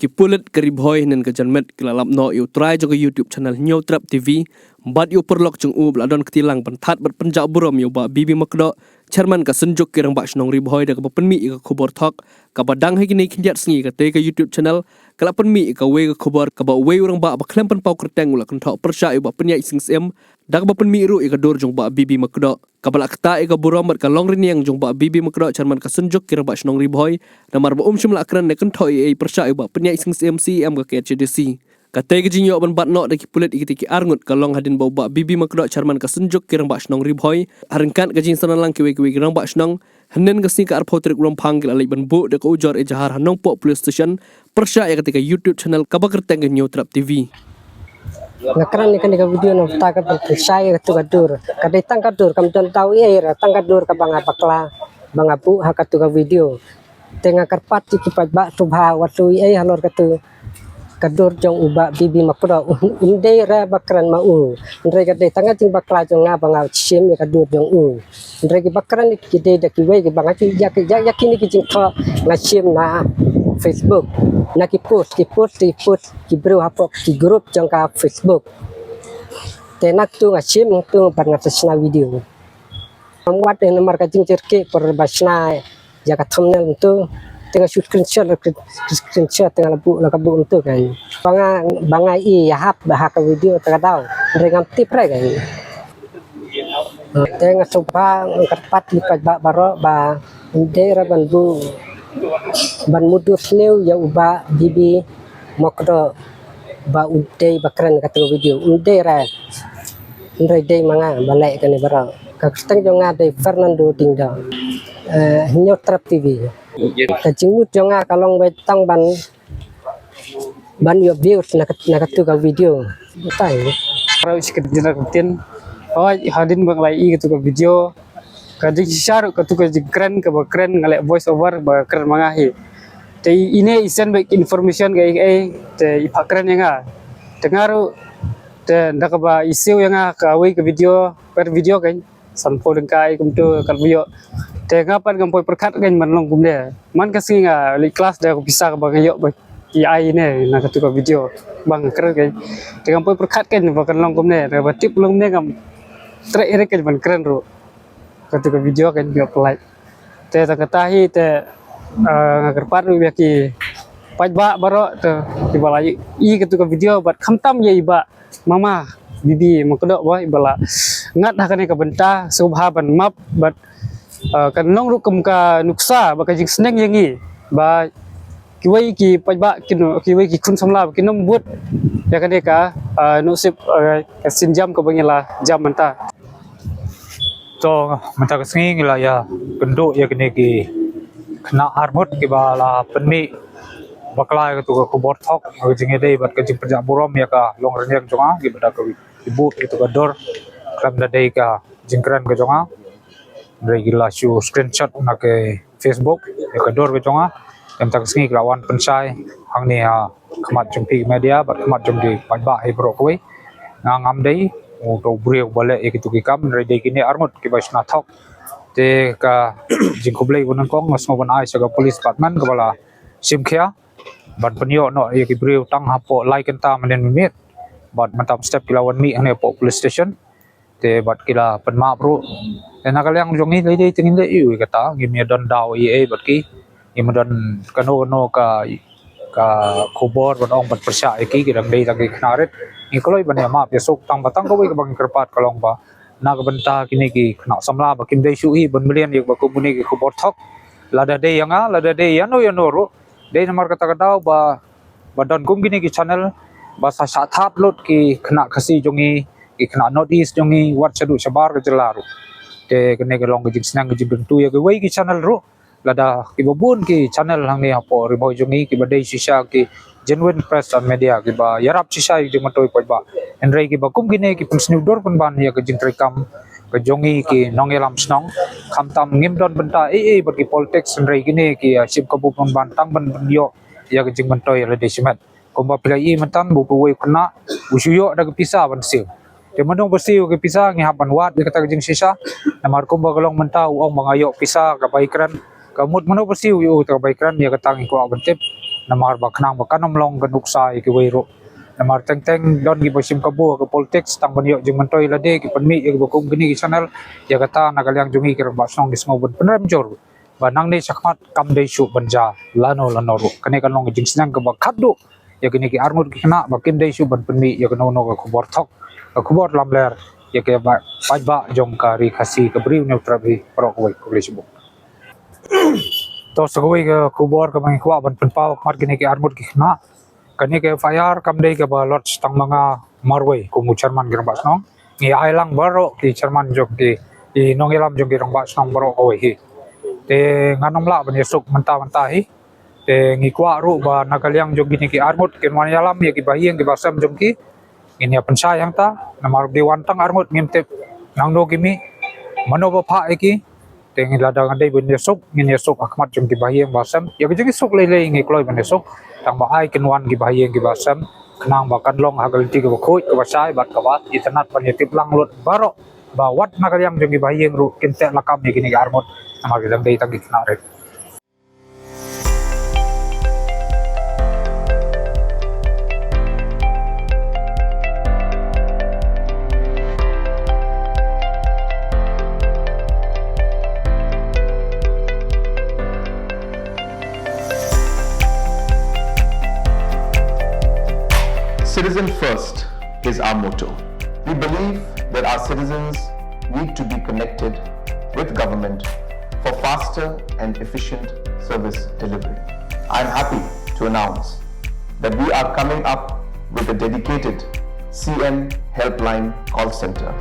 Kipulit keriboy nan ka janmet kilalap no yu try jo YouTube channel Nyo Trap TV bat yu perlok chung u bladon ketilang pentat bat penjak burom yu ba bibi makdo chairman ka senjuk kirang bak snong riboy da ka penmi ka khobor thok ka badang he kini kinjat sngi ka te ka YouTube channel kala penmi ka we ka khobor ka ba we urang ba klem pen pau kerteng ula kan thok persya yu ba penya ising sem da ka ba penmi ru ka dor jong ba bibi makdo ka bala kta ka burom bat ka long riniang jong ba bibi makdo chairman ka senjuk kirang bak snong riboy namar ba shimla akran ne kan thok e persya yu ba penya ising MC am ka KCDC kata ke jinyo ban bat no daki pulit ikiti arngut kalong hadin bau ba bibi makdo charman ka senjuk kirang bak snong ribhoy harengkat ke jing sanalang kiwe kirang bak snong henen ke sing ka arpotrik rom panggil alai ban bu de ko ujor e jahar hanong po police station persya ya ketika YouTube channel kabakar teng Nyo Trap TV ngakran ikan ika video no takat persya tu kadur kadai tangkadur kam don tau ia tangkadur ka banga bakla banga pu hakatu ka video tengah karpat kipat bak subha watu ai halor katu kadur jong uba bibi makro undai ra bakran mau ndre kadai tanga ting bakla jong nga banga chim ya kadur jong ndre ki bakran ki de ki we ki banga ki yakini ki jing tho nga chim na Facebook na ki post ki bro hapok ki group jong ka Facebook tenak tu nga chim tu banga tsna video amwat en nomor ka jing cerke per basna ya ka thumbnail tu tengah shoot screenshot tengah labu untuk kan banga i hap bahak video tengah tahu dengan tip kan tengah coba kerpat lipat baro ba daerah ban mudus new ya uba bibi mokdo ba udai bakran kata video daerah ndai manga balai kan baro kaksteng jonga de Fernando Dingda Nyo Trap TV kajingmut jonga kalong betang ban yo views nak tu ka video tai kalau sikit jena kutin hadin bang lai gitu ka video kajing share ka tu ka keren ka keren ngale voice over ba keren mangahi te ine isen back information ga te ipakren nga dengaru te ndak ba isiu nga ka we ka video per video kan sanpo dengkai kumtu kalbuyo te ngapan gampoi perkat kan manlong kumde man kasi nga li kelas da ko bisa ka bang yo AI ne na ka video bang keren kan te gampoi perkat kan bakan long kumde da batip long ne gam tre ere kan ban keren ro ka video kan bio like te ta katahi te ngakerpat ru ki pajba baro te dibalai I ka video bat khamtam ye iba mama bibi makdo boy bala ngat hakane ka benta subhaban map bat kan long rukum ka nuksa ba ka jing sneng yangi ba kiwai ki pajba kinu kiwai ki kun samla kinom but ya kan ka nusip sinjam ka bangila jam menta to menta ka sngi ngila ya kendo ya kene ki kena armut ki bala penmi bakla ka tu ko bor thok jing ede bat ka jing perja burom ya ka long renyang jonga ki bada ka ibu itu ka dor kram da dei ka jingkran ka jonga regular show screenshot na ke Facebook ya ka dor ka jonga em tak sngi lawan pensai hang ne khamat jumpi media bat khamat jumpi ba ai bro koi ngam dei o to brieu bale e kitu ki kam re dei kini armut ki basna thok te ka jingkoblei bunan kong ngasmo ban ai sa ka police department ka bala simkhia bat penyo no e ki brieu tang hapo like ta manen mimit bat mantam step kilawan mi ane po police station te bat kila penma bro ena kalyang jongi dei tingin dei ui kata gimi don daw e bat ki imodon kano no ka khobor ban ong bat persya ki kirang dei lagi knaret ni koloi ban ma besok tang batang ko ka bang kerpat kalong ba na ka benta kini ki khna samla ba kim dei sui ban million yek ba ko muni ki khobor thok lada dei yanga lada dei yano ro dei nomor kata daw ba don kum kini ki channel basa sathap lot ki khna khasi jongi ki khna notice jongi wat chadu sabar ke jelaru te kene ke long ke jing jing tu ya ke wei ki channel ro lada ki bobun ki channel hang ne apo riboy jongi ki badai sisa ki genuine press and media ki ba yarap sisa ki matoi poj ba enrei ki ba kum gine ki pensnu dor pun ban ya ke jing rekam ke jongi ki nongelam snong khamtam ngim don benta bagi politics enrei gine ki sim kabu pun ban tang ban yo ya ke jing mentoi le desimat komba plai mentan bu wei kena usuyo ada ke pisa ban sil te manong basiu ke pisa ngi haban wat de kata jing sisa namar komba galong mentau ong mangayo pisa ka baikran kamut manong basiu yo ta baikran ya katang ko abentep namar ba khnang ba kanom long ganuk sai ki weiro namar teng teng don gi bosim kabu ke politics tang banyo jing mentoi lade ki penmi ki bokum gini ki channel ya kata nagalyang jungi ki ba song dis ngobun penram jor ba nang ne sakmat kam dei su banja lano ru kane kan long jing snang ka ba khaddu ya gini ki armut ki khna ba kim dei su ban penmi ya no no ka khobor thok ka khobor lamler ya ke ba pajba jong ka ri khasi ka briu neutrabi pro ko ko lesbu to sagoi ka khobor ka mang khwa ban penpau khmat gini ki armut ki khna kani ke fire kam dei ka ba lot tang manga marway ko mu chairman gi rambas nong ngi ailang baro ki chairman jok ki nong elam jong gi rambas nong baro ko hi te nganom la ban yesuk menta hi te ngi kwa ru ba nagalyang jong gini ki armut ken wan yalam ya ki bahieng ki basam jong ki ini apa sayang ta namar di wantang armut ngimte nang do gimi mano ba pha ki te ngi ladang andai ban yesuk ngi yesuk akmat jong ki bahieng basam ya ki sok lele ngi kloi ban yesuk tang ba ai ken wan gi bahieng gi basam kenang ba kan long hagal ti ga khoi ka sai bat ka bat itnat pan yetip lang lut baro ba wat nagalyang jong gi bahieng ru kinte lakam ni gini armut namar gi dang dei tang gi kna re Citizen first is our motto. We believe that our citizens need to be connected with government for faster and efficient service delivery. I am happy to announce that we are coming up with a dedicated CM helpline call center.